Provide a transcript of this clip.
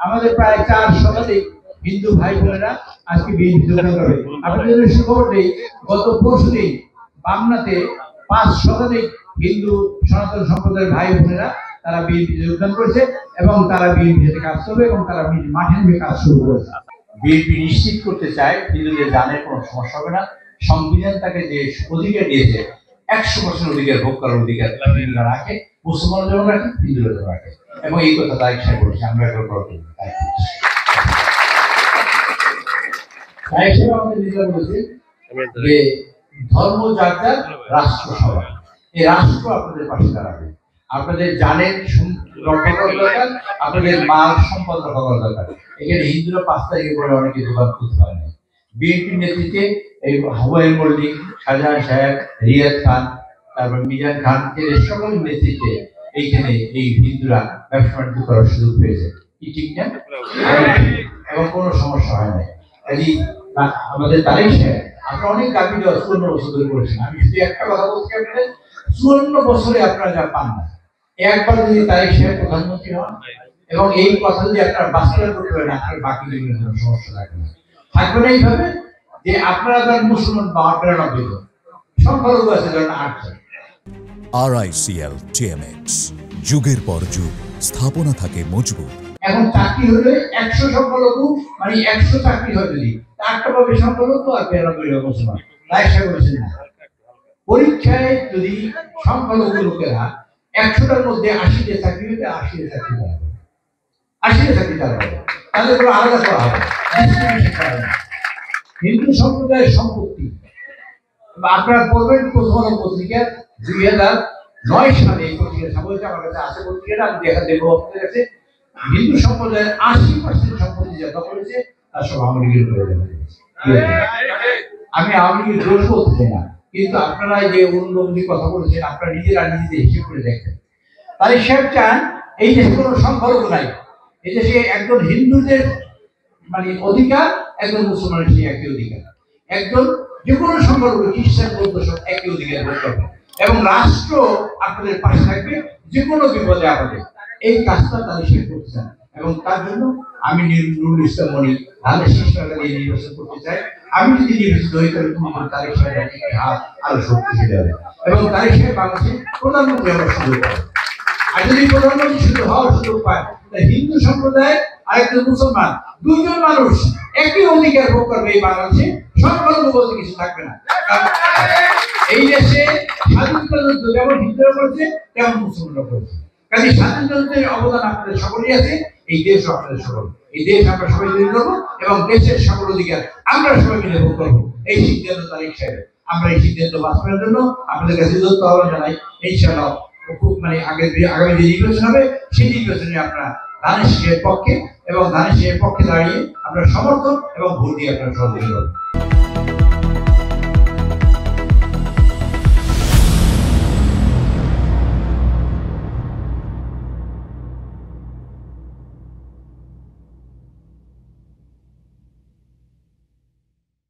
আমাদের প্রায় 4 শতাধিক হিন্দু ভাই বোনেরা আজকে বিএনপি যোগদান করবে। আপনাদের সুখবর দেই, গত পরশুদিন পাবনাতে 5 শতাধিক হিন্দু সনাতন সম্প্রদায়ের ভাই বোনেরা তারা বিএনপি যোগদান করেছে এবং তারা বিএনপিতে কাজ করবে এবং তারা মাঠে নেমে কাজ শুরু করেছে। বিএনপি নিশ্চিত করতে চায় হিন্দুদের জানের কোনো সমস্যা হবে না। সংবিধান তাকে যে অধিকার দিয়েছে 100% অধিকার ভোগ করার অধিকার হিন্দুরা রাখে, মুসলমানরা যেমন রাখে, হিন্দুরা যেমন রাখে, এবং এই কথা তাই ইচ্ছা করেছে। আমরা এখন করতে তাই হিসেবে আমাদের নিজেরা বলেছি যে ধর্ম যার যার, রাষ্ট্র সবার। এই রাষ্ট্র আপনাদের পাশে দাঁড়াবে। আপনাদের জানের রক্ষা করা দরকার, আপনাদের মাল সম্পদ রক্ষা করা দরকার। এখানে হিন্দুরা 5 তারিখের পরে অনেকে দোকান খুলতে পারে না। বিএনপির নেতৃত্বে এই হুমায়ুন মল্লিক, শাহজাহান সাহেব, রিয়াদ খান, তারপর মিজান খান, এদের সকলের নেতৃত্বে এইখানে এই হিন্দুরা ব্যবসা বাণিজ্য করার সুযোগ পেয়েছে। কি ঠিক না? এবং কোনো সমস্যা হয় না। আমাদের তারিখ সাহেব আপনারা অনেক দাবি দেওয়া 54 বছর ধরে করেছেন। আমি শুধু একটা কথা বলতে চাই, 54 বছরে আপনারা যা পান না, একবার যদি তারিখ সাহেব প্রধানমন্ত্রী হন এবং এই কথা যদি আপনারা বাস্তবায়ন করতে পারেন, আপনার বাকি জীবনের কোনো সমস্যা থাকবে না। থাকবে না এইভাবে যে আপনারা ধরেন মুসলমান 92 জন, সংখ্যালঘু আছে ধরেন 8 জন। RICL TMX, যুগের পর যুগ স্থাপনা থাকে মজবুত। এখন চাকরি হলে 100 সংখ্যালঘু মানে 100 চাকরি হয়, যদি 8টা পাবে সংখ্যালঘু আর 92 মুসলমান। তাই সে বলেছেন না, পরীক্ষায় যদি সংখ্যালঘু লোকেরা 100টার মধ্যে 80টা চাকরি হতে 80টা চাকরি পাবে, 80টা চাকরি তারা পাবে, তাহলে কোনো আলাদা করা হবে। হিন্দু সম্প্রদায়ের সম্পত্তি আপনারা পড়বেন প্রথম আলো পত্রিকা 2009 সালে এই পত্রিকা সাময়িক আমার কাছে আছে, পত্রিকাটা আমি দেখা দেবো আপনাদের কাছে। হিন্দু সম্প্রদায়ের 80% সম্পত্তি যা করেছে তার সব আওয়ামী লীগের উপরে দেওয়া হয়েছে। আমি আওয়ামী লীগের জোর করতে না, কিন্তু আপনারা যে অন্যমন্ত্রী কথা বলেছেন আপনারা নিজেরা নিজেদের হিসেব করে দেখেন। তাই সাহেব চান এই দেশে কোনো সংখ্যালঘু নাই, এই দেশে একজন হিন্দুদের মানে অধিকার, একজন মুসলমানের সেই একই অধিকার, একজন যে কোনো সংখ্যালঘু খ্রিস্টান বৌদ্ধ সব একই অধিকার করবে এবং রাষ্ট্র আপনাদের পাশে থাকবে যে কোনো বিপদে আপদে। এই কাজটা তারা শেষ করতে চান এবং তার জন্য আমি নুরুল ইসলাম মনি ধানের শীষ নির্বাচন করতে চাই। আমি যদি নির্বাচিত হই তাহলে তোমার তারিখ সাহেব হাত আরো শক্তিশালী হবে এবং তারিখ সাহেব বাংলাদেশে প্রধানমন্ত্রী হওয়ার সুযোগ পাবে। আর যদি প্রধানমন্ত্রী সুযোগ হওয়ার সুযোগ পায়, হিন্দু সম্প্রদায় আর একজন মুসলমান, 2 জন মানুষ একই অধিকার ভোগ করবে এই বাংলাদেশে। সংখ্যালঘু বলতে কিছু থাকবে না। এই দেশে স্বাধীনতা যুদ্ধ যেমন হিন্দুরা করেছে তেমন মুসলমানরা করেছে। কাজে স্বাধীনতা যুদ্ধের অবদান আপনাদের সকলেই আছে, এই দেশ আপনাদের সকল, এই দেশ আমরা সবাই তৈরি করবো এবং দেশের সকল অধিকার আমরা সবাই মিলে ভোগ করবো। এই সিদ্ধান্ত তারিখ সাহেব, আমরা এই সিদ্ধান্ত বাস্তবায়নের জন্য আপনাদের কাছে যত আহ্বান জানাই। ইনশাআল্লাহ মানে আগামী যে নির্বাচন হবে সেই নির্বাচনে আপনারা ধানের শীষের পক্ষে এবং ধানের শীষের পক্ষে দাঁড়িয়ে আপনারা সমর্থন এবং ভোট দিয়ে আপনারা সহযোগিতা করবেন।